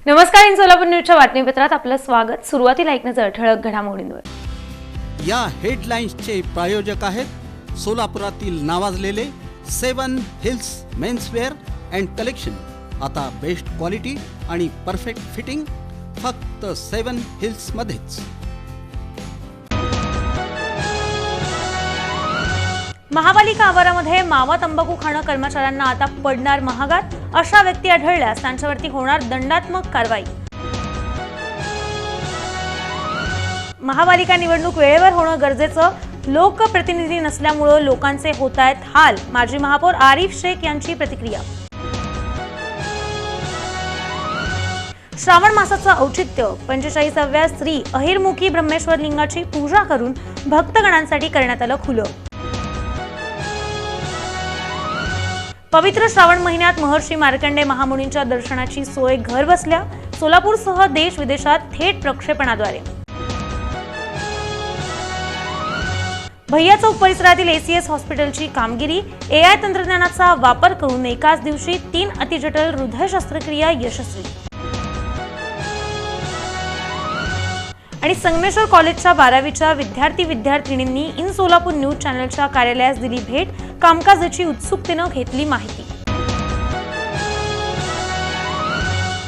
नमस्कार, इन सोलापूर न्यूजच्या बातमीपत्रात आपलं स्वागत। सुरुवातीला एक नजर ठळक घडामोडींवर। या हेडलाईन्सचे प्रायोजक आहेत सोलापुरातील नावाजलेले 7 हिल्स मेन्सवेअर अँड कलेक्शन। आता बेस्ट क्वालिटी आणि परफेक्ट फिटिंग फक्त 7 हिल्स मध्येच। महापालिका आवारामध्ये मावा तंबाखू खाणं कर्मचाऱ्यांना आता पडणार महागात। अशा व्यक्ती आढळल्यास त्यांच्यावरती होणार दंडात्मक कारवाई। महापालिका निवडणूक वेळेवर होणं गरजेचं, लोकप्रतिनिधी नसल्यामुळे लोकांचे होत आहेत हाल। माजी महापौर आरिफ शेख यांची प्रतिक्रिया। श्रावण मासाचं औचित्य 45व्या श्री अहिरमुखी ब्रह्मेश्वर लिंगाची पूजा करून भक्तगणांसाठी करण्यात आलं खुलं। पवित्र श्रावण महिन्यात महर्षी मार्कंडे महामुनींच्या दर्शनाची सोय घर बसल्या सोलापूरसह देश विदेशात थेट प्रक्षेपणाद्वारे। भैया चौक परिसरातील एसीएस हॉस्पिटलची कामगिरी। एआय तंत्रज्ञानाचा वापर करून एकाच दिवशी 3 अतिजटिल हृदय शस्त्रक्रिया यशस्वी। आणि संगमेश्वर कॉलेजच्या 12वीच्या विद्यार्थिनींनी इन सोलापूर न्यूज चॅनलच्या कार्यालयास दिली भेट। कामकाजाची उत्सुकतेने घेतली माहिती।